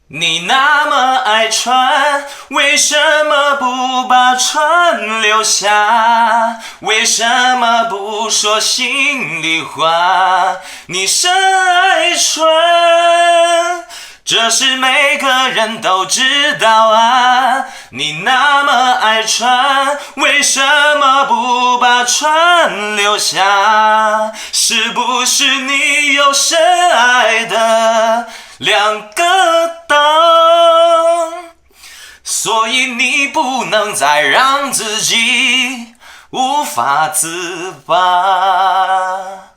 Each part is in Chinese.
你那么爱船，为什么不把船留下？为什么不说心里话？你深爱船，这是每个人都知道啊。你那么爱船，为什么不把船留下？是不是你有深爱的两个岛，所以你不能再让自己无法自拔。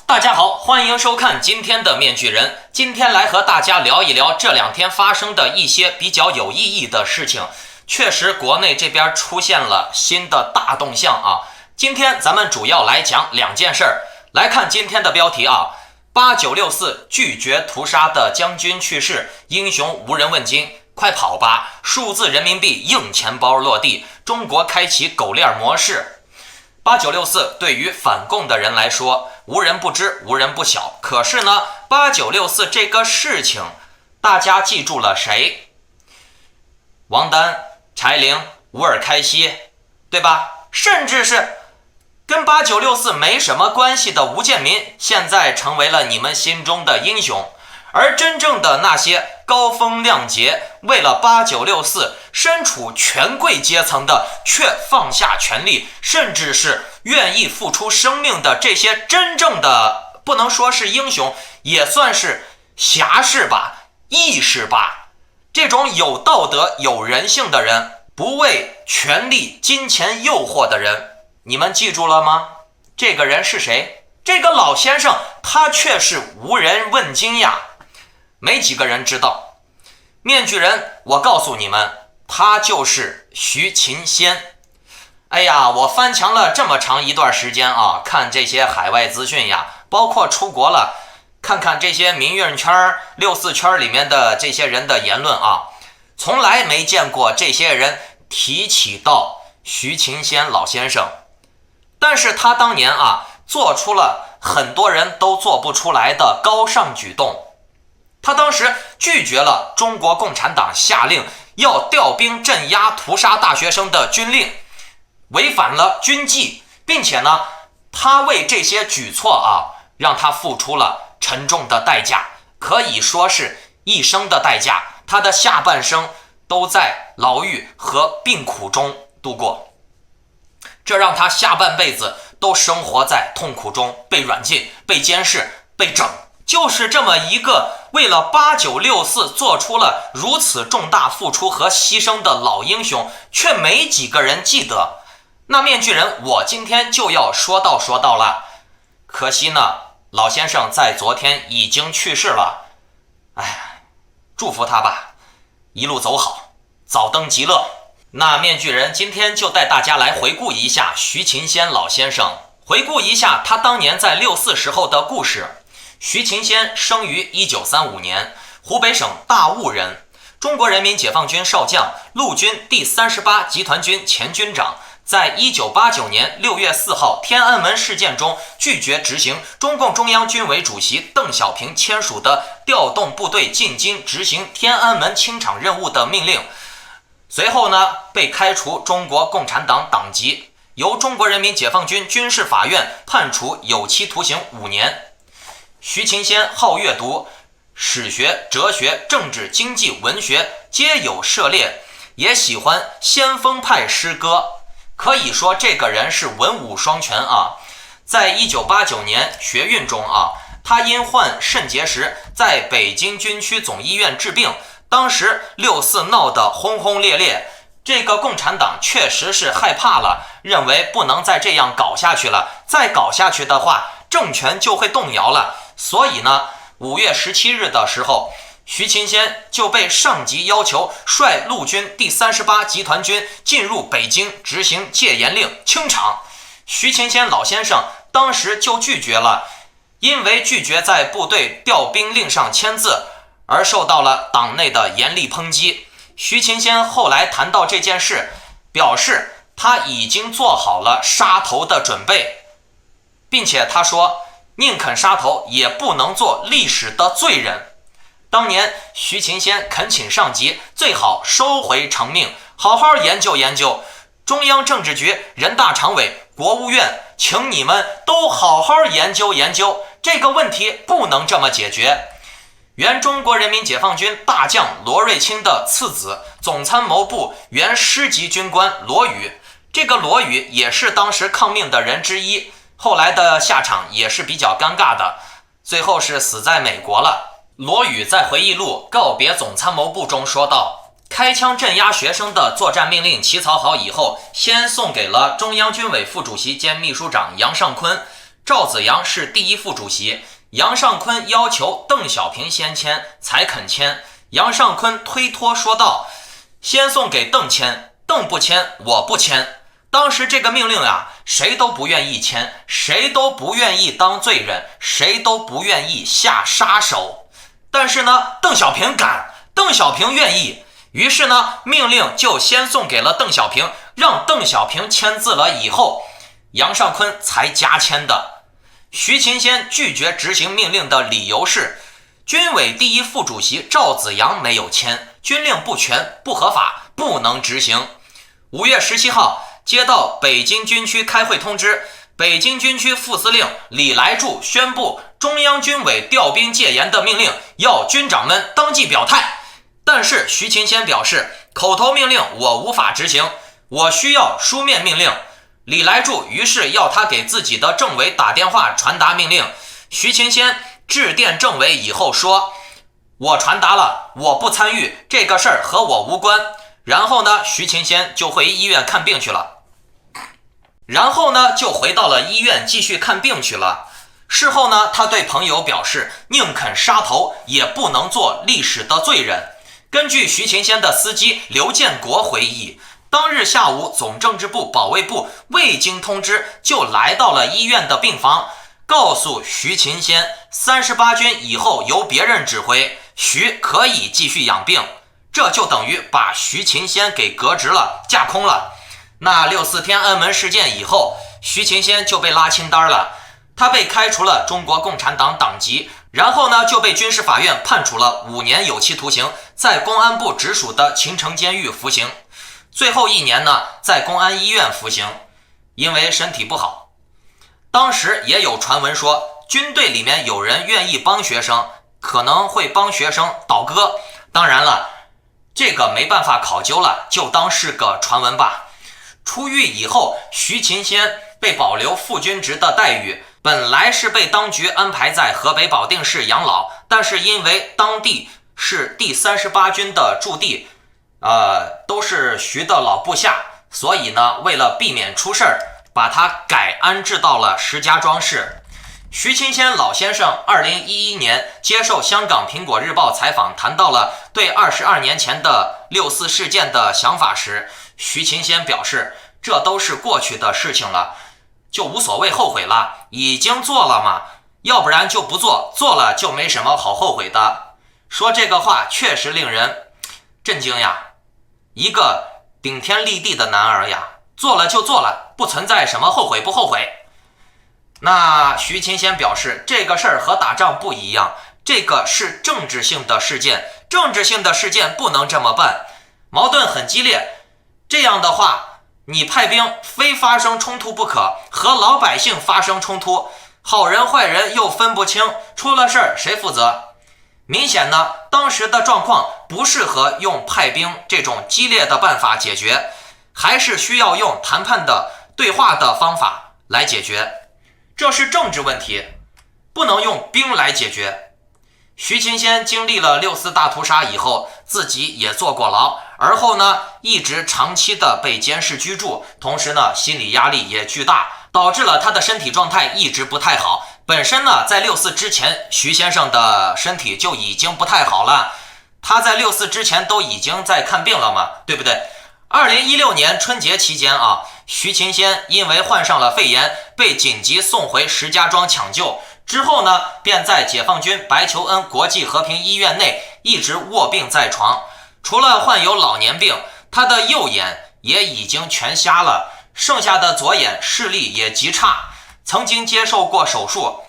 大家好，欢迎收看今天的面具人。今天来和大家聊一聊这两天发生的一些比较有意义的事情。确实国内这边出现了新的大动向啊。今天咱们主要来讲两件事儿。来看今天的标题啊，8964拒绝屠杀的将军去世，英雄无人问津，快跑吧！数字人民币硬钱包落地，中国开启狗链模式。8964对于反共的人来说，无人不知，无人不晓。可是呢，8964这个事情，大家记住了谁？王丹、柴玲、乌尔开西，对吧？甚至是跟8964没什么关系的吴建民，现在成为了你们心中的英雄。而真正的那些高风亮节，为了8964身处权贵阶层的，却放下权力，甚至是愿意付出生命的这些真正的，不能说是英雄，也算是侠士吧、义士吧，这种有道德有人性的人，不为权力金钱诱惑的人，你们记住了吗？这个人是谁？这个老先生他却是无人问津呀，没几个人知道。面具人，我告诉你们，他就是徐勤先。哎呀，我翻墙了这么长一段时间啊，看这些海外资讯呀，包括出国了，看看这些民运圈、64圈里面的这些人的言论啊，从来没见过这些人提起到徐勤先老先生。但是他当年啊，做出了很多人都做不出来的高尚举动。他当时拒绝了中国共产党下令要调兵镇压屠杀大学生的军令，违反了军纪，并且呢，他为这些举措啊，让他付出了沉重的代价，可以说是一生的代价。他的下半生都在牢狱和病苦中度过，这让他下半辈子都生活在痛苦中，被软禁、被监视、被整。就是这么一个为了8964做出了如此重大付出和牺牲的老英雄，却没几个人记得。那面具人，我今天就要说道了。可惜呢，老先生在昨天已经去世了。哎，祝福他吧，一路走好，早登极乐。那面具人今天就带大家来回顾一下徐勤先老先生，回顾一下他当年在64时候的故事。徐勤先生于1935年，湖北省大悟人，中国人民解放军少将，陆军第38集团军前军长。在1989年6月4号天安门事件中，拒绝执行中共中央军委主席邓小平签署的调动部队进京执行天安门清场任务的命令。随后呢，被开除中国共产党党籍，由中国人民解放军军事法院判处有期徒刑5年。徐勤先好阅读，史学、哲学、政治、经济、文学皆有涉猎，也喜欢先锋派诗歌，可以说这个人是文武双全啊。在1989年学运中啊，他因患肾结石，在北京军区总医院治病。当时64闹得轰轰烈烈，这个共产党确实是害怕了，认为不能再这样搞下去了，再搞下去的话，政权就会动摇了。所以呢，5月17日的时候，徐勤先就被上级要求率陆军第38集团军进入北京执行戒严令清场。徐勤先老先生当时就拒绝了，因为拒绝在部队调兵令上签字，而受到了党内的严厉抨击。徐勤先后来谈到这件事，表示他已经做好了杀头的准备，并且他说宁肯杀头也不能做历史的罪人。当年徐勤先恳请上级最好收回成命，好好研究研究。中央政治局、人大常委、国务院，请你们都好好研究研究，这个问题不能这么解决。原中国人民解放军大将罗瑞卿的次子，总参谋部原师级军官罗宇，这个罗宇也是当时抗命的人之一，后来的下场也是比较尴尬的，最后是死在美国了。罗宇在回忆录《告别总参谋部》中说道，开枪镇压学生的作战命令起草好以后，先送给了中央军委副主席兼秘书长杨尚昆，赵子阳是第一副主席，杨尚昆要求邓小平先签才肯签，杨尚昆推脱说道，先送给邓签，邓不签我不签。当时这个命令啊，谁都不愿意签，谁都不愿意当罪人，谁都不愿意下杀手。但是呢，邓小平敢，邓小平愿意，于是呢，命令就先送给了邓小平，让邓小平签字了以后，杨尚昆才加签的。徐勤先拒绝执行命令的理由是，军委第一副主席赵子阳没有签，军令不全，不合法，不能执行。5月17号，接到北京军区开会通知，北京军区副司令李来柱宣布中央军委调兵戒严的命令，要军长们当即表态。但是徐勤先表示，口头命令我无法执行，我需要书面命令。李来柱于是要他给自己的政委打电话传达命令。徐勤先致电政委以后说，我传达了，我不参与，这个事儿和我无关。然后呢，徐勤先就回医院看病去了。就回到了医院继续看病去了。事后呢，他对朋友表示，宁肯杀头也不能做历史的罪人。根据徐勤先的司机刘建国回忆，当日下午，总政治部、保卫部未经通知就来到了医院的病房，告诉徐勤先，38军以后由别人指挥，徐可以继续养病。这就等于把徐勤先给革职了，架空了。那64天安门事件以后，徐勤先就被拉清单了，他被开除了中国共产党党籍，然后呢就被军事法院判处了5年有期徒刑，在公安部直属的秦城监狱服刑。最后1年呢，在公安医院服刑，因为身体不好。当时也有传闻说，军队里面有人愿意帮学生，可能会帮学生倒戈。当然了，这个没办法考究了，就当是个传闻吧。出狱以后，徐勤先被保留副军职的待遇，本来是被当局安排在河北保定市养老，但是因为当地是第38军的驻地，都是徐的老部下，所以呢，为了避免出事儿，把他改安置到了石家庄市。徐勤先老先生2011年接受香港苹果日报采访，谈到了对22年前的64事件的想法时，徐勤先表示，这都是过去的事情了，就无所谓后悔了，已经做了嘛，要不然就不做，做了就没什么好后悔的。说这个话确实令人震惊呀，一个顶天立地的男儿呀，做了就做了，不存在什么后悔不后悔。那徐勤先表示，这个事儿和打仗不一样，这个是政治性的事件，政治性的事件不能这么办，矛盾很激烈，这样的话，你派兵非发生冲突不可，和老百姓发生冲突，好人坏人又分不清，出了事儿谁负责？明显呢，当时的状况不适合用派兵这种激烈的办法解决，还是需要用谈判的对话的方法来解决。这是政治问题，不能用兵来解决。徐勤先经历了64大屠杀以后，自己也坐过牢，而后呢，一直长期的被监视居住，同时呢，心理压力也巨大，导致了他的身体状态一直不太好。本身呢，在64之前，徐先生的身体就已经不太好了，他在64之前都已经在看病了嘛，对不对？2016年春节期间啊，徐勤先因为患上了肺炎，被紧急送回石家庄抢救。之后呢，便在解放军白求恩国际和平医院内一直卧病在床。除了患有老年病，他的右眼也已经全瞎了，剩下的左眼视力也极差，曾经接受过手术，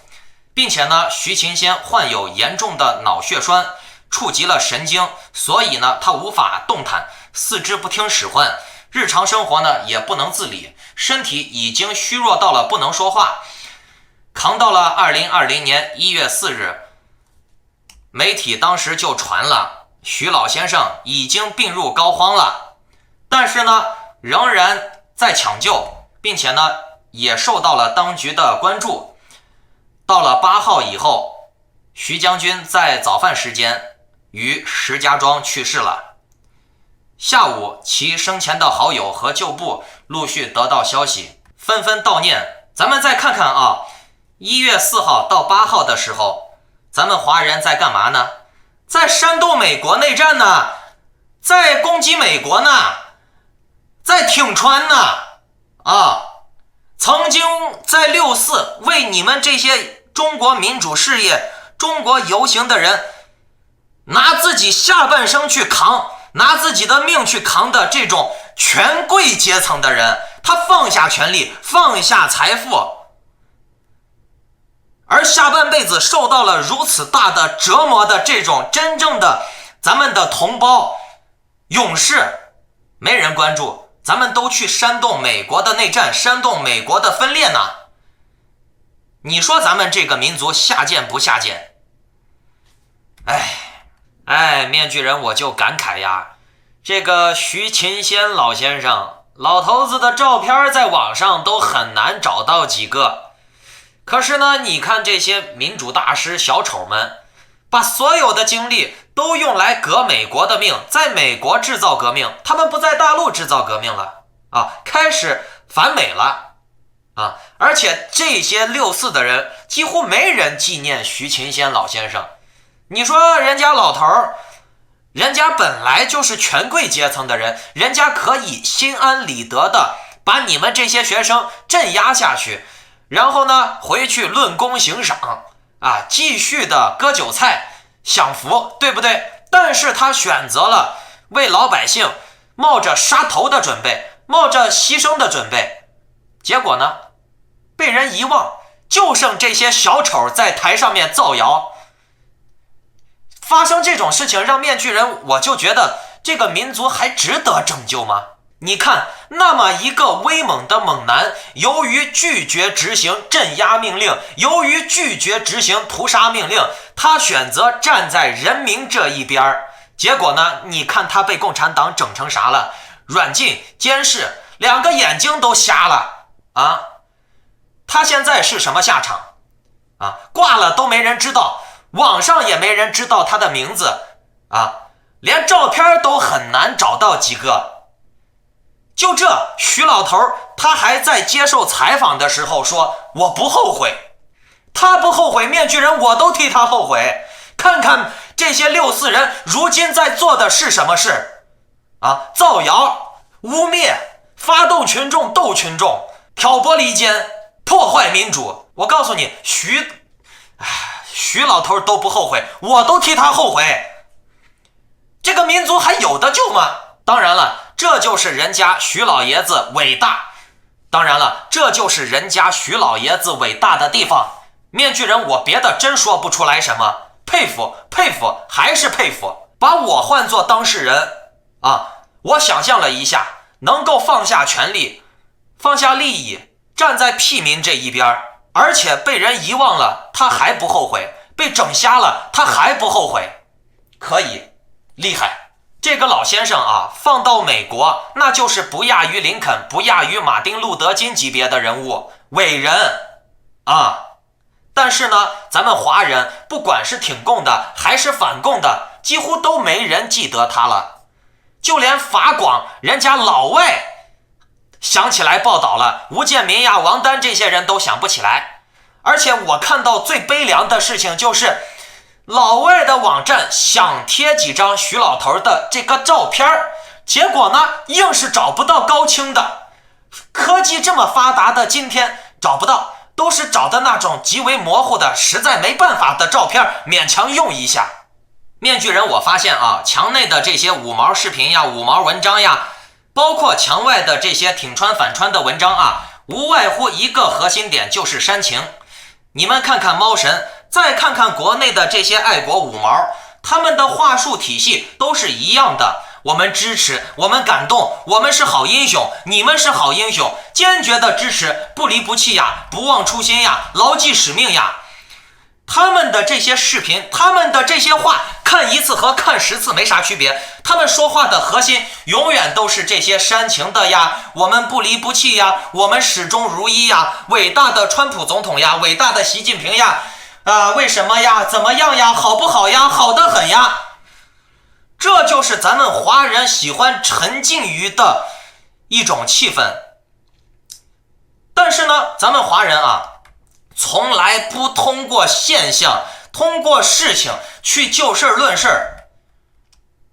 并且呢，徐勤先患有严重的脑血栓。触及了神经，所以呢他无法动弹，四肢不听使唤，日常生活呢也不能自理，身体已经虚弱到了不能说话。扛到了2020年1月4日，媒体当时就传了徐老先生已经病入膏肓了，但是呢仍然在抢救，并且呢也受到了当局的关注。到了8号以后，徐将军在早饭时间于石家庄去世了。下午，其生前的好友和旧部陆续得到消息，纷纷悼念。咱们再看看啊，1月4号到8号的时候，咱们华人在干嘛呢？在煽动美国内战呢，在攻击美国呢，在挺川呢曾经在6·4为你们这些中国民主事业、中国游行的人拿自己下半生去扛，拿自己的命去扛的这种权贵阶层的人，他放下权力，放下财富，而下半辈子受到了如此大的折磨的这种真正的咱们的同胞勇士，没人关注，咱们都去煽动美国的内战，煽动美国的分裂呢。你说咱们这个民族下贱不下贱？面具人我就感慨呀，这个徐勤先老先生，老头子的照片在网上都很难找到几个。可是呢，你看这些民主大师小丑们，把所有的精力都用来革美国的命，在美国制造革命，他们不在大陆制造革命了开始反美了而且这些6·4的人几乎没人纪念徐勤先老先生。你说人家老头儿，人家本来就是权贵阶层的人，人家可以心安理得的把你们这些学生镇压下去，然后呢回去论功行赏继续的割韭菜享福，对不对？但是他选择了为老百姓冒着杀头的准备，冒着牺牲的准备，结果呢被人遗忘，就剩这些小丑在台上面造谣。发生这种事情让面具人，我就觉得这个民族还值得拯救吗？你看，那么一个威猛的猛男，由于拒绝执行镇压命令，由于拒绝执行屠杀命令，他选择站在人民这一边，结果呢，你看他被共产党整成啥了？软禁、监视，2个眼睛都瞎了他现在是什么下场挂了都没人知道，网上也没人知道他的名字连照片都很难找到几个。就这，徐老头他还在接受采访的时候说我不后悔，他不后悔，面具人我都替他后悔。看看这些6·4人如今在做的是什么事造谣、污蔑、发动群众斗群众、挑拨离间、破坏民主。我告诉你，徐老头都不后悔，我都替他后悔。这个民族还有的救吗？当然了，这就是人家徐老爷子伟大。当然了，这就是人家徐老爷子伟大的地方。面具人我别的真说不出来什么，佩服佩服还是佩服。把我换作当事人我想象了一下，能够放下权力，放下利益，站在屁民这一边，而且被人遗忘了他还不后悔，被整瞎了他还不后悔，可以，厉害。这个老先生放到美国那就是不亚于林肯，不亚于马丁路德金级别的人物，伟人但是呢，咱们华人不管是挺共的还是反共的，几乎都没人记得他了。就连法广人家老外想起来报道了，吴建民呀、王丹这些人都想不起来。而且我看到最悲凉的事情就是老外的网站想贴几张徐老头的这个照片，结果呢硬是找不到高清的。科技这么发达的今天找不到，都是找的那种极为模糊的，实在没办法的照片，勉强用一下。面具人我发现墙内的这些五毛视频呀、五毛文章呀，包括墙外的这些挺川反川的文章无外乎一个核心点，就是煽情。你们看看猫神，再看看国内的这些爱国五毛，他们的话术体系都是一样的。我们支持，我们感动，我们是好英雄，你们是好英雄，坚决的支持，不离不弃呀，不忘初心呀，牢记使命呀。他们的这些视频，他们的这些话，看1次和看10次没啥区别。他们说话的核心永远都是这些煽情的呀，我们不离不弃呀，我们始终如一呀，伟大的川普总统呀，伟大的习近平呀，为什么呀，怎么样呀，好不好呀，好得很呀。这就是咱们华人喜欢沉浸于的一种气氛。但是呢，咱们华人啊，从来不通过现象，通过事情去就事论事，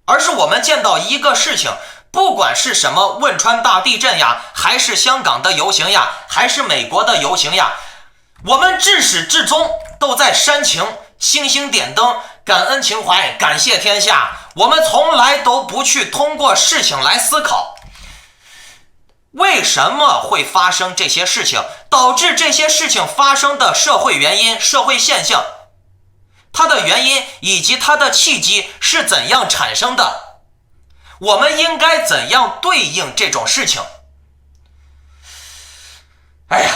而是我们见到一个事情，不管是什么汶川大地震呀，还是香港的游行呀，还是美国的游行呀，我们至始至终都在煽情，星星点灯，感恩情怀，感谢天下。我们从来都不去通过事情来思考，为什么会发生这些事情，导致这些事情发生的社会原因、社会现象，它的原因以及它的契机是怎样产生的，我们应该怎样对应这种事情。哎呀，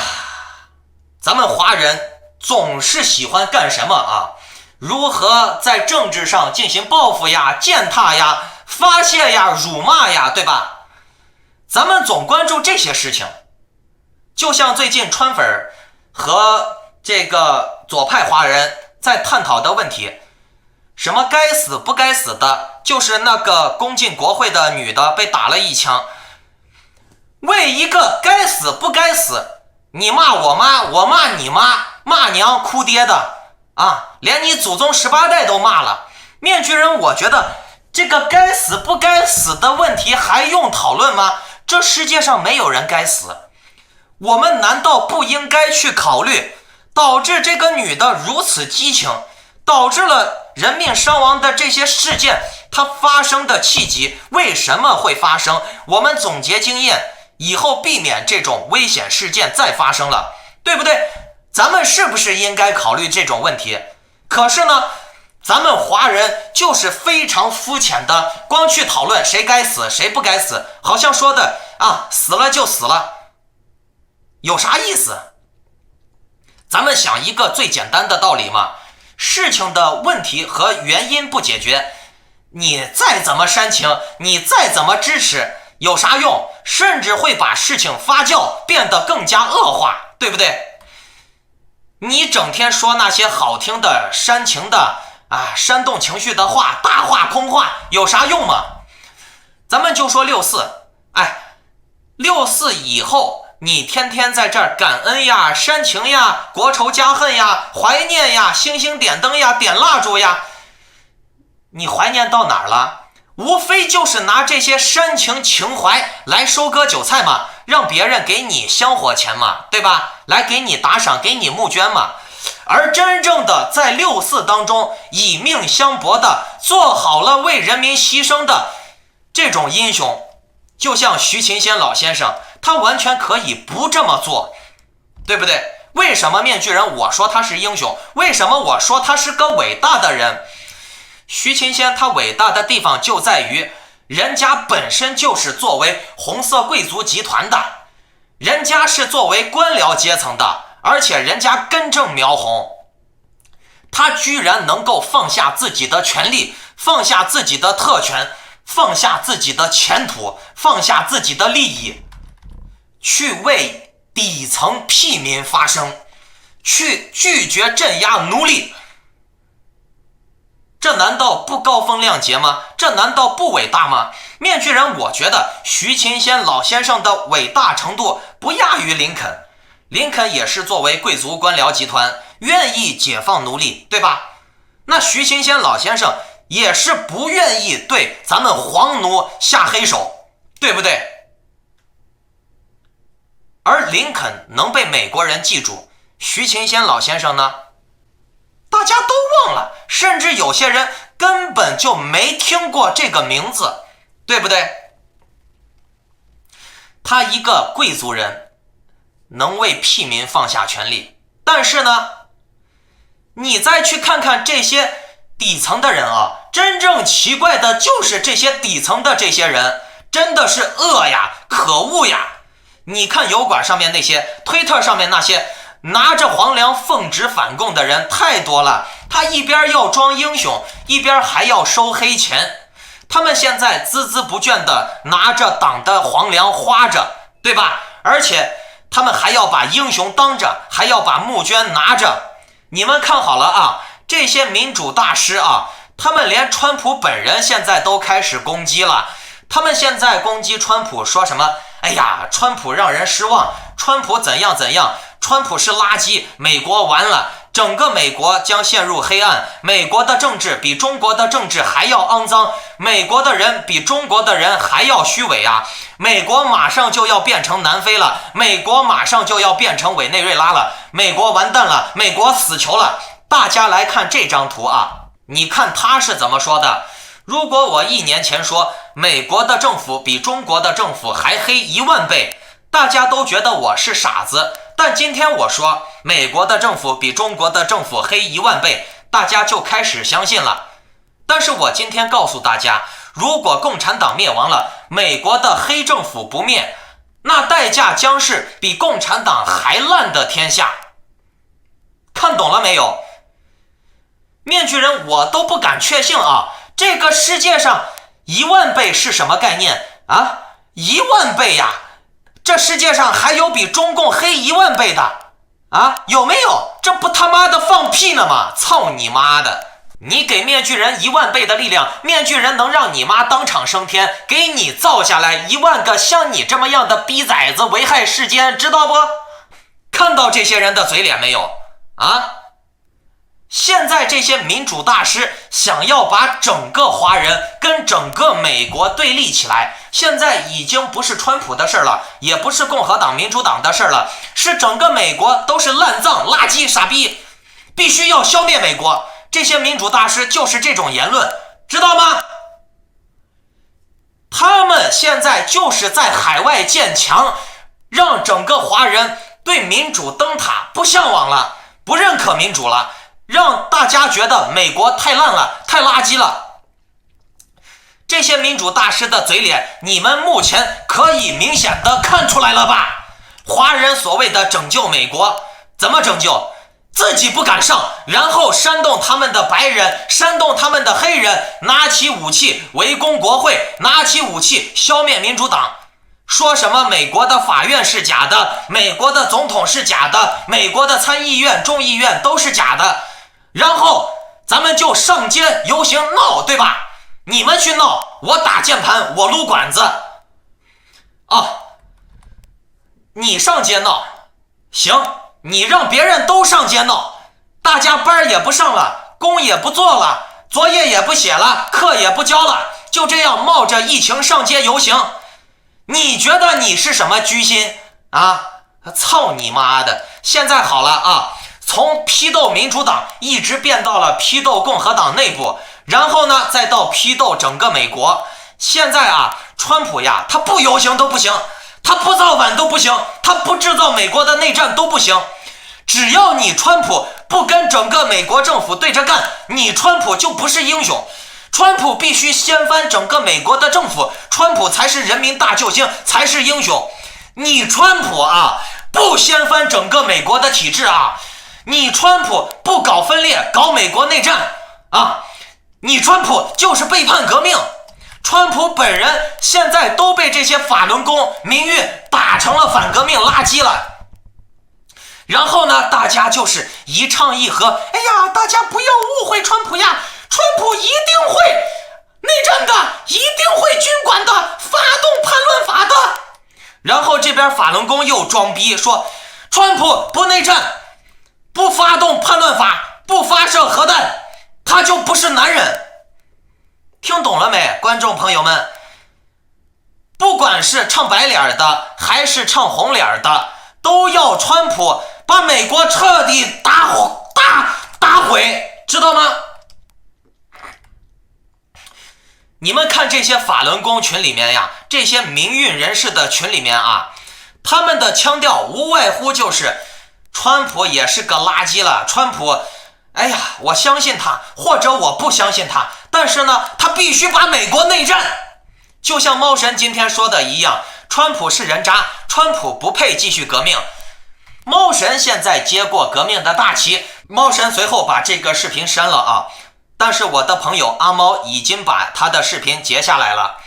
咱们华人总是喜欢干什么啊？如何在政治上进行报复呀、践踏呀、发泄呀、辱骂呀，对吧？咱们总关注这些事情。就像最近川粉和这个左派华人在探讨的问题，什么该死不该死的，就是那个攻进国会的女的被打了一枪。为一个该死不该死，你骂我妈，我骂你妈，骂娘哭爹的啊，连你祖宗18代都骂了。面具人，我觉得这个该死不该死的问题还用讨论吗？这世界上没有人该死。我们难道不应该去考虑导致这个女的如此激情，导致了人命伤亡的这些事件，它发生的契机为什么会发生？我们总结经验，以后避免这种危险事件再发生了，对不对？咱们是不是应该考虑这种问题？可是呢，咱们华人就是非常肤浅的，光去讨论谁该死谁不该死，好像说的啊，死了就死了，有啥意思？咱们想一个最简单的道理嘛，事情的问题和原因不解决，你再怎么煽情，你再怎么支持，有啥用？甚至会把事情发酵，变得更加恶化，对不对？你整天说那些好听的煽情的煽动情绪的话，大话空话，有啥用吗？咱们就说6·4以后，你天天在这儿感恩呀、煽情呀、国仇家恨呀、怀念呀、星星点灯呀、点蜡烛呀，你怀念到哪儿了？无非就是拿这些煽情情怀来收割韭菜嘛，让别人给你香火钱嘛，对吧？来给你打赏，给你募捐嘛。而真正的在6·4当中以命相搏的，做好了为人民牺牲的这种英雄，就像徐勤先老先生，他完全可以不这么做，对不对？为什么面具人我说他是英雄？为什么我说他是个伟大的人？徐勤先他伟大的地方就在于，人家本身就是作为红色贵族集团的，人家是作为官僚阶层的，而且人家根正苗红，他居然能够放下自己的权利，放下自己的特权，放下自己的前途，放下自己的利益，去为底层屁民发声，去拒绝镇压奴隶。这难道不高风亮节吗？这难道不伟大吗？面具人，我觉得徐勤先老先生的伟大程度不亚于林肯。林肯也是作为贵族官僚集团愿意解放奴隶，对吧？那徐勤先老先生也是不愿意对咱们黄奴下黑手，对不对？而林肯能被美国人记住，徐勤先老先生呢，大家都忘了，甚至有些人根本就没听过这个名字，对不对？他一个贵族人能为屁民放下权力，但是呢，你再去看看这些底层的人啊，真正奇怪的就是这些底层的这些人，真的是恶呀，可恶呀！你看油管上面那些，推特上面那些拿着黄粮奉旨反共的人太多了，他一边要装英雄，一边还要收黑钱。他们现在孜孜不倦的拿着党的黄粮花着，对吧？而且他们还要把英雄当着，还要把募捐拿着。你们看好了啊，这些民主大师啊，他们连川普本人现在都开始攻击了。他们现在攻击川普，说什么？哎呀，川普让人失望，川普怎样怎样，川普是垃圾，美国完了，整个美国将陷入黑暗，美国的政治比中国的政治还要肮脏，美国的人比中国的人还要虚伪啊！美国马上就要变成南非了，美国马上就要变成委内瑞拉了，美国完蛋了，美国死球了！大家来看这张图啊，你看他是怎么说的？如果我1年前说美国的政府比中国的政府还黑10000倍，大家都觉得我是傻子。但今天我说美国的政府比中国的政府黑10000倍，大家就开始相信了。但是我今天告诉大家，如果共产党灭亡了，美国的黑政府不灭，那代价将是比共产党还烂的天下。看懂了没有？面具人我都不敢确信啊，这个世界上10000倍是什么概念啊？10000倍呀！这世界上还有比中共黑10000倍的啊？有没有？这不他妈的放屁呢吗？操你妈的！你给面具人10000倍的力量，面具人能让你妈当场升天，给你造下来10000个像你这么样的逼崽子，危害世间，知道不？看到这些人的嘴脸没有啊？现在这些民主大师想要把整个华人跟整个美国对立起来，现在已经不是川普的事了，也不是共和党民主党的事了，是整个美国都是烂葬垃圾傻逼，必须要消灭美国。这些民主大师就是这种言论，知道吗？他们现在就是在海外建墙，让整个华人对民主灯塔不向往了，不认可民主了，让大家觉得美国太烂了，太垃圾了。这些民主大师的嘴脸，你们目前可以明显的看出来了吧？华人所谓的拯救美国，怎么拯救？自己不敢上，然后煽动他们的白人，煽动他们的黑人，拿起武器围攻国会，拿起武器消灭民主党，说什么美国的法院是假的，美国的总统是假的，美国的参议院、众议院都是假的，然后咱们就上街游行闹，对吧？你们去闹，我打键盘，我撸管子。你上街闹，行，你让别人都上街闹，大家班也不上了，工也不做了，作业也不写了，课也不交了，就这样冒着疫情上街游行，你觉得你是什么居心啊？操你妈的！现在好了啊，从批斗民主党一直变到了批斗共和党内部，然后呢再到批斗整个美国。现在啊，川普呀，他不游行都不行，他不造反都不行，他不制造美国的内战都不行。只要你川普不跟整个美国政府对着干，你川普就不是英雄。川普必须掀翻整个美国的政府，川普才是人民大救星，才是英雄。你川普啊，不掀翻整个美国的体制啊，你川普不搞分裂，搞美国内战啊，你川普就是背叛革命。川普本人现在都被这些法轮功民运打成了反革命垃圾了。然后呢，大家就是一唱一和，哎呀，大家不要误会川普呀，川普一定会内战的，一定会军管的，发动叛乱法的。然后这边法轮功又装逼说，川普不内战，不发动叛乱法，不发射核弹，他就不是男人。听懂了没，观众朋友们？不管是唱白脸的还是唱红脸的，都要川普把美国彻底打毁，知道吗？你们看这些法轮功群里面呀，这些民运人士的群里面啊，他们的腔调无外乎就是川普也是个垃圾了，川普哎呀，我相信他，或者我不相信他，但是呢，他必须把美国内战。就像猫神今天说的一样，川普是人渣，川普不配继续革命。猫神现在接过革命的大旗，猫神随后把这个视频删了啊，但是我的朋友阿猫已经把他的视频截下来了。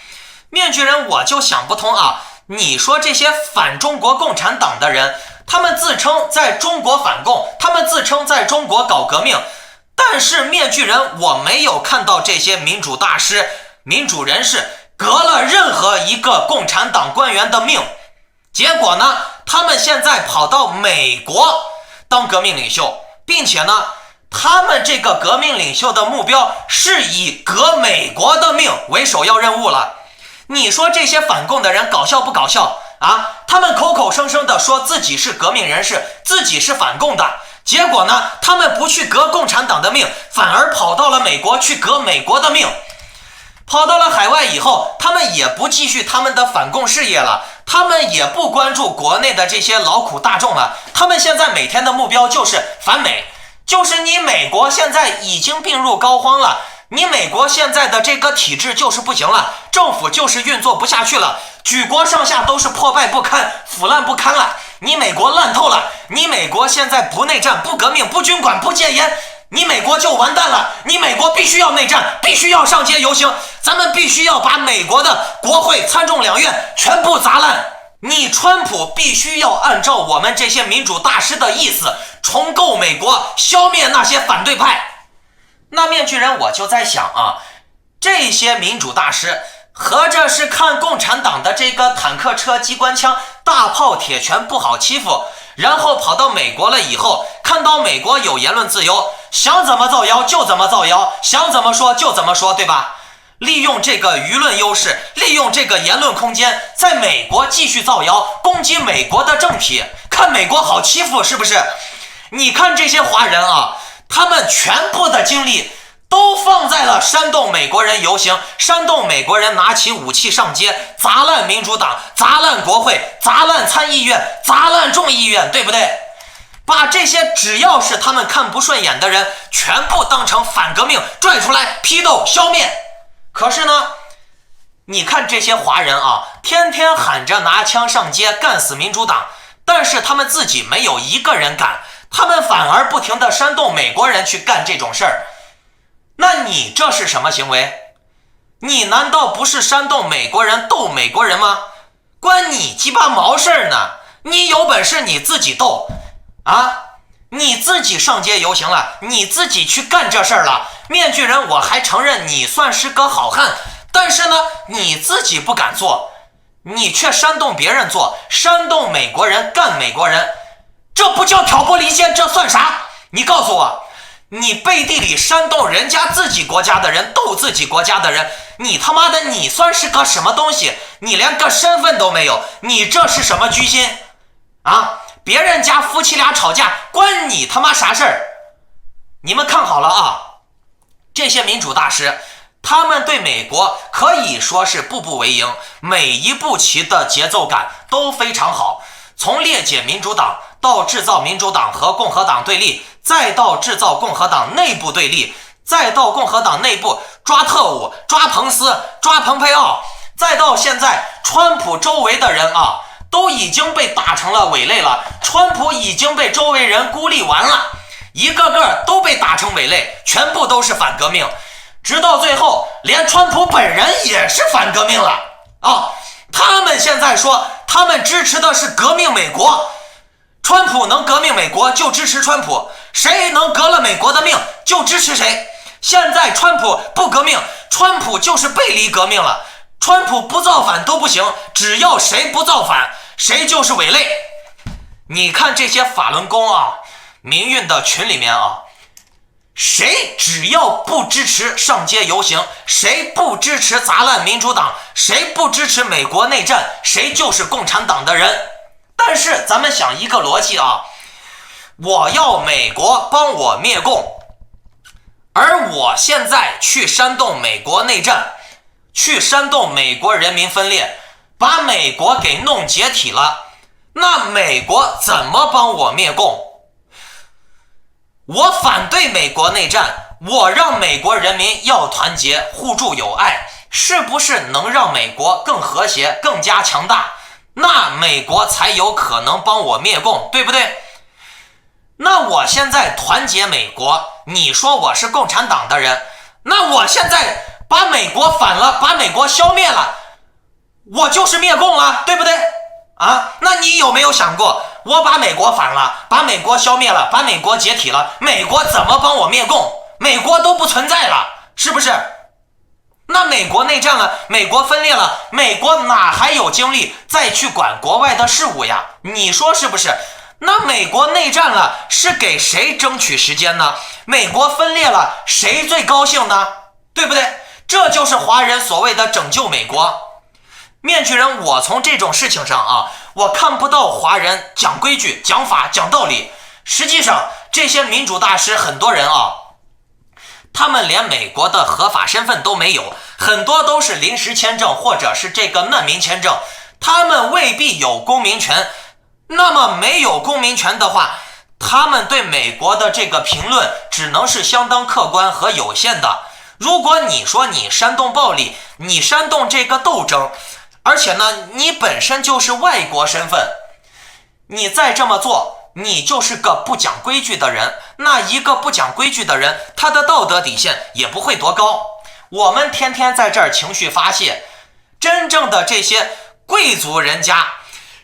面具人，我就想不通啊，你说这些反中国共产党的人，他们自称在中国反共，他们自称在中国搞革命，但是面具人，我没有看到这些民主大师、民主人士革了任何一个共产党官员的命。结果呢，他们现在跑到美国当革命领袖，并且呢，他们这个革命领袖的目标是以革美国的命为首要任务了。你说这些反共的人搞笑不搞笑啊？他们口口声声的说自己是革命人士，自己是反共的，结果呢，他们不去革共产党的命，反而跑到了美国去革美国的命。跑到了海外以后，他们也不继续他们的反共事业了，他们也不关注国内的这些劳苦大众了，他们现在每天的目标就是反美，就是你美国现在已经病入膏肓了，你美国现在的这个体制就是不行了，政府就是运作不下去了，举国上下都是破败不堪、腐烂不堪了，你美国烂透了，你美国现在不内战、不革命、不军管、不戒严，你美国就完蛋了，你美国必须要内战，必须要上街游行，咱们必须要把美国的国会、参众两院全部砸烂。你川普必须要按照我们这些民主大师的意思，重构美国，消灭那些反对派。那面具人，我就在想啊，这些民主大师合着是看共产党的这个坦克车、机关枪、大炮、铁拳不好欺负，然后跑到美国了以后，看到美国有言论自由，想怎么造谣就怎么造谣，想怎么说就怎么说，对吧？利用这个舆论优势，利用这个言论空间，在美国继续造谣，攻击美国的政体，看美国好欺负，是不是？你看这些华人啊，他们全部的精力都放在了煽动美国人游行，煽动美国人拿起武器上街，砸烂民主党，砸烂国会，砸烂参议院，砸烂众议院，对不对？把这些只要是他们看不顺眼的人全部当成反革命拽出来批斗消灭。可是呢，你看这些华人啊，天天喊着拿枪上街干死民主党，但是他们自己没有一个人干，他们反而不停地煽动美国人去干这种事儿。那你这是什么行为？你难道不是煽动美国人斗美国人吗？关你鸡巴毛事儿呢？你有本事你自己斗啊！你自己上街游行了，你自己去干这事儿了。面具人，我还承认你算是个好汉，但是呢，你自己不敢做，你却煽动别人做，煽动美国人干美国人，这不叫挑拨离间，这算啥？你告诉我，你背地里煽动人家自己国家的人斗自己国家的人，你他妈的你算是个什么东西？你连个身份都没有，你这是什么居心啊？别人家夫妻俩吵架关你他妈啥事儿？你们看好了啊，这些民主大师他们对美国可以说是步步为营，每一步棋的节奏感都非常好，从裂解民主党到制造民主党和共和党对立，再到制造共和党内部对立，再到共和党内部抓特务、抓彭斯、抓蓬佩奥，再到现在川普周围的人啊都已经被打成了伪类了，川普已经被周围人孤立完了，一个个都被打成伪类，全部都是反革命，直到最后连川普本人也是反革命了啊！他们现在说他们支持的是革命美国，川普能革命美国就支持川普，谁能革了美国的命就支持谁。现在川普不革命，川普就是背离革命了，川普不造反都不行，只要谁不造反谁就是伪类。你看这些法轮功啊，民运的群里面啊，谁只要不支持上街游行，谁不支持砸烂民主党，谁不支持美国内战，谁就是共产党的人。但是咱们想一个逻辑啊，我要美国帮我灭共，而我现在去煽动美国内战，去煽动美国人民分裂，把美国给弄解体了，那美国怎么帮我灭共？我反对美国内战，我让美国人民要团结，互助友爱，是不是能让美国更和谐，更加强大？那美国才有可能帮我灭共，对不对？那我现在团结美国，你说我是共产党的人，那我现在把美国反了，把美国消灭了，我就是灭共了，对不对？啊，那你有没有想过，我把美国反了，把美国消灭了，把美国解体了，美国怎么帮我灭共？美国都不存在了，是不是？那美国内战了，美国分裂了，美国哪还有精力再去管国外的事务呀？你说是不是？那美国内战了，是给谁争取时间呢？美国分裂了，谁最高兴呢？对不对？这就是华人所谓的拯救美国。面具人，我从这种事情上啊，我看不到华人讲规矩、讲法、讲道理。实际上，这些民主大师很多人啊，他们连美国的合法身份都没有，很多都是临时签证或者是这个难民签证，他们未必有公民权。那么没有公民权的话，他们对美国的这个评论只能是相当客观和有限的。如果你说你煽动暴力，你煽动这个斗争，而且呢，你本身就是外国身份，你再这么做，你就是个不讲规矩的人。那一个不讲规矩的人，他的道德底线也不会多高。我们天天在这儿情绪发泄，真正的这些贵族人家，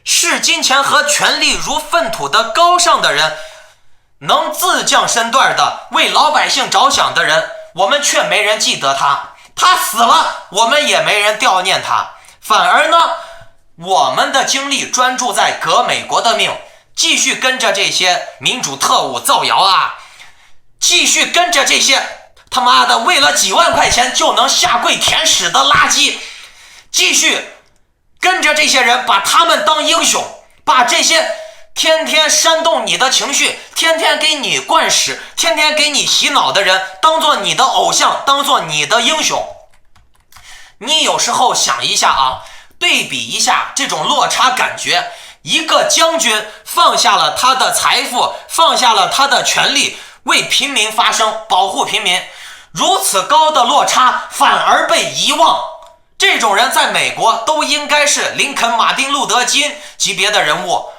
视金钱和权力如粪土的高尚的人，能自降身段的为老百姓着想的人，我们却没人记得他。他死了，我们也没人悼念他。反而呢，我们的精力专注在革美国的命，继续跟着这些民主特务造谣啊，继续跟着这些他妈的为了几万块钱就能下跪舔屎的垃圾，继续跟着这些人，把他们当英雄，把这些天天煽动你的情绪，天天给你灌屎，天天给你洗脑的人当做你的偶像，当做你的英雄。你有时候想一下啊，对比一下这种落差感觉，一个将军放下了他的财富，放下了他的权利，为平民发声，保护平民，如此高的落差反而被遗忘。这种人在美国都应该是林肯、马丁路德金级别的人物，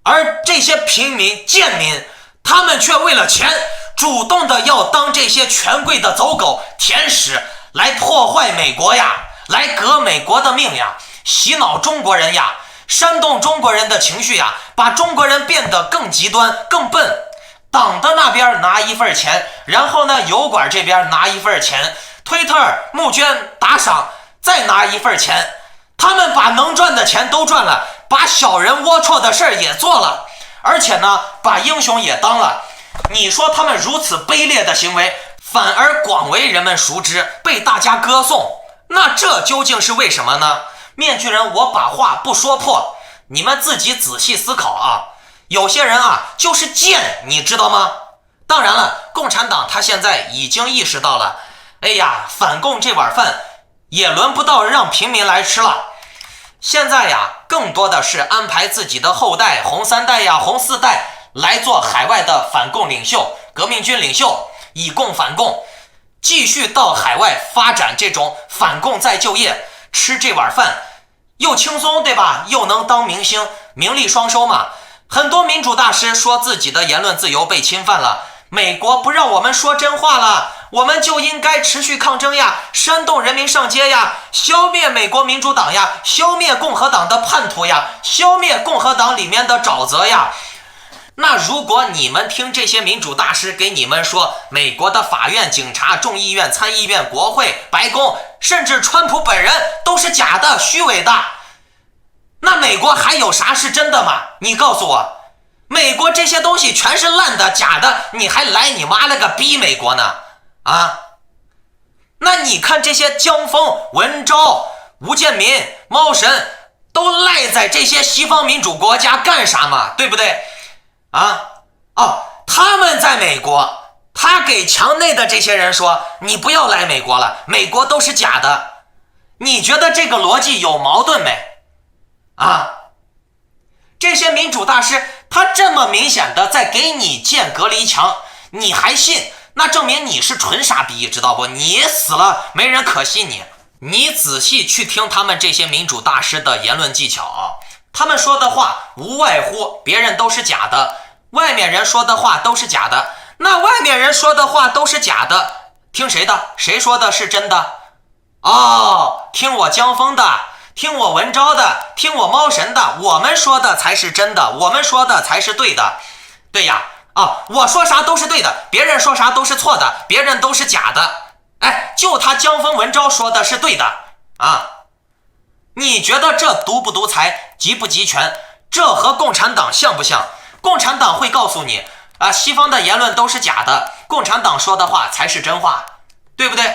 而这些平民贱民，他们却为了钱主动的要当这些权贵的走狗舔屎，来破坏美国呀，来革美国的命呀，洗脑中国人呀，煽动中国人的情绪呀，把中国人变得更极端更笨。党的那边拿一份钱，然后呢油管这边拿一份钱，推特募捐打赏再拿一份钱，他们把能赚的钱都赚了，把小人龌龊的事儿也做了，而且呢把英雄也当了。你说他们如此卑劣的行为反而广为人们熟知，被大家歌颂，那这究竟是为什么呢？面具人，我把话不说破，你们自己仔细思考啊。有些人啊就是贱，你知道吗？当然了，共产党他现在已经意识到了，哎呀，反共这碗饭也轮不到让平民来吃了。现在呀，更多的是安排自己的后代，红三代呀、红四代来做海外的反共领袖、革命军领袖，以共反共，继续到海外发展这种反共再就业，吃这碗饭又轻松，对吧？又能当明星，名利双收嘛。很多民主大师说自己的言论自由被侵犯了，美国不让我们说真话了，我们就应该持续抗争呀，煽动人民上街呀，消灭美国民主党呀，消灭共和党的叛徒呀，消灭共和党里面的沼泽呀。那如果你们听这些民主大师给你们说美国的法院、警察、众议院、参议院、国会、白宫，甚至川普本人都是假的、虚伪的，那美国还有啥是真的吗？你告诉我，美国这些东西全是烂的、假的，你还来你妈了个逼美国呢？啊？那你看这些江峰、文昭、吴建民、猫神都赖在这些西方民主国家干啥嘛？对不对？他们在美国，他给墙内的这些人说你不要来美国了，美国都是假的。你觉得这个逻辑有矛盾没？这些民主大师他这么明显的在给你建隔离墙，你还信？那证明你是纯傻逼，知道不？你死了没人可信你。你仔细去听他们这些民主大师的言论技巧啊，他们说的话无外乎别人都是假的，外面人说的话都是假的。那外面人说的话都是假的，听谁的？谁说的是真的？哦，听我江峰的，听我文昭的，听我猫神的，我们说的才是真的，我们说的才是对的。对呀，我说啥都是对的，别人说啥都是错的，别人都是假的。哎，就他江峰文昭说的是对的啊！你觉得这独不独裁，集不集权？这和共产党像不像？共产党会告诉你西方的言论都是假的，共产党说的话才是真话，对不对？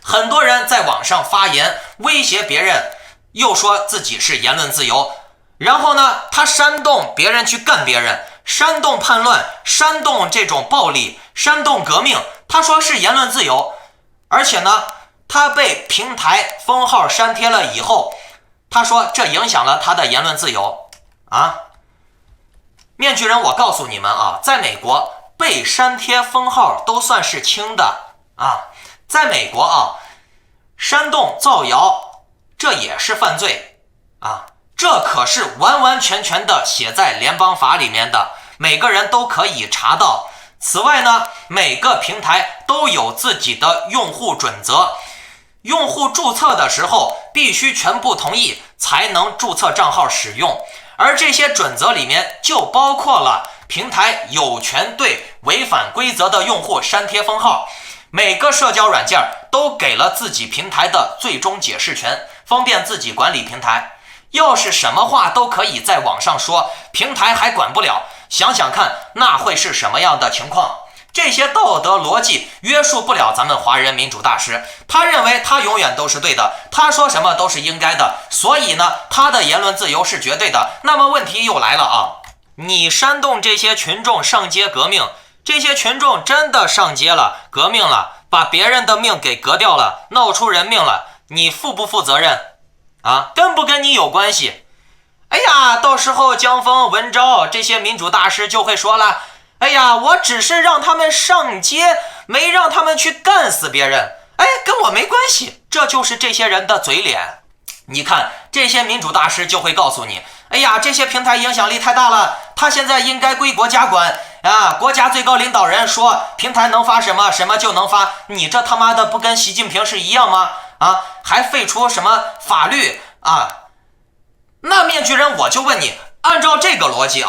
很多人在网上发言威胁别人，又说自己是言论自由，然后呢，他煽动别人去干别人，煽动叛乱，煽动这种暴力，煽动革命，他说是言论自由。而且呢，他被平台封号删帖了以后，他说这影响了他的言论自由啊。面具人，我告诉你们在美国被删帖封号都算是轻的在美国煽动造谣这也是犯罪这可是完完全全的写在联邦法里面的，每个人都可以查到。此外呢，每个平台都有自己的用户准则，用户注册的时候必须全部同意才能注册账号使用，而这些准则里面就包括了平台有权对违反规则的用户删帖封号。每个社交软件都给了自己平台的最终解释权，方便自己管理平台。要是什么话都可以在网上说，平台还管不了，想想看那会是什么样的情况？这些道德逻辑约束不了咱们华人民主大师，他认为他永远都是对的，他说什么都是应该的，所以呢，他的言论自由是绝对的。那么问题又来了你煽动这些群众上街革命，这些群众真的上街了，革命了，把别人的命给革掉了，闹出人命了，你负不负责任跟不跟你有关系？哎呀，到时候江峰、文昭这些民主大师就会说了，哎呀，我只是让他们上街，没让他们去干死别人，跟我没关系。这就是这些人的嘴脸。你看这些民主大师就会告诉你，哎呀，这些平台影响力太大了，他现在应该归国家管国家最高领导人说平台能发什么什么就能发，你这他妈的不跟习近平是一样吗？还废除什么法律那面具人，我就问你，按照这个逻辑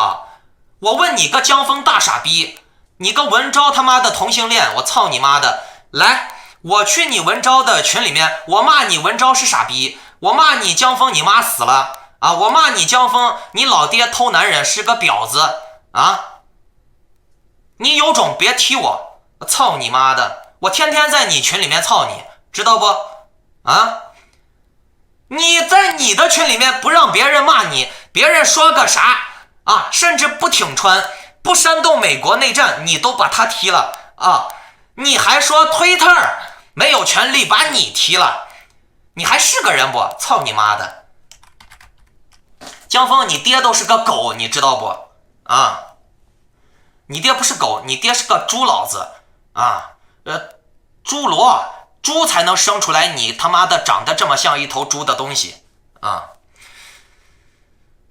我问你个江峰大傻逼，你个文昭他妈的同性恋，我操你妈的！来，我去你文昭的群里面，我骂你文昭是傻逼，我骂你江峰你妈死了我骂你江峰你老爹偷男人是个婊子你有种别踢我，操你妈的！我天天在你群里面操你，知道不你在你的群里面不让别人骂你，别人说个啥甚至不挺川，不煽动美国内战，你都把他踢了你还说推特没有权利把你踢了，你还是个人不？操你妈的！江峰，你爹都是个狗，你知道不你爹不是狗，你爹是个猪老子猪猡，猪才能生出来你他妈的长得这么像一头猪的东西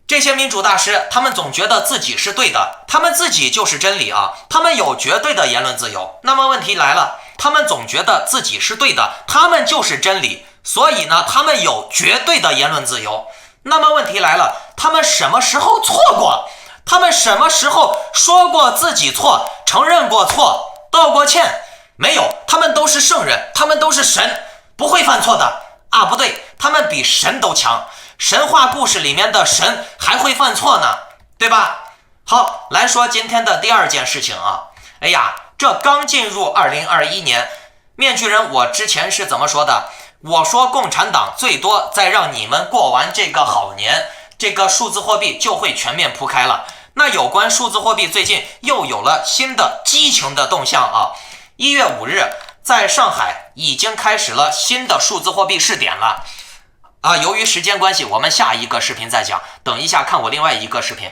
这些民主大师他们总觉得自己是对的，他们自己就是真理他们有绝对的言论自由。那么问题来了，他们总觉得自己是对的，他们就是真理，所以呢，他们有绝对的言论自由。那么问题来了，他们什么时候错过？他们什么时候说过自己错，承认过错，道过歉？没有，他们都是圣人，他们都是神，不会犯错的不对，他们比神都强，神话故事里面的神还会犯错呢，对吧？好，来说今天的第二件事情哎呀，这刚进入2021年，面具人我之前是怎么说的？我说共产党最多再让你们过完这个好年，这个数字货币就会全面铺开了。那有关数字货币最近又有了新的激情的动向1月5日在上海已经开始了新的数字货币试点了由于时间关系，我们下一个视频再讲，等一下看我另外一个视频。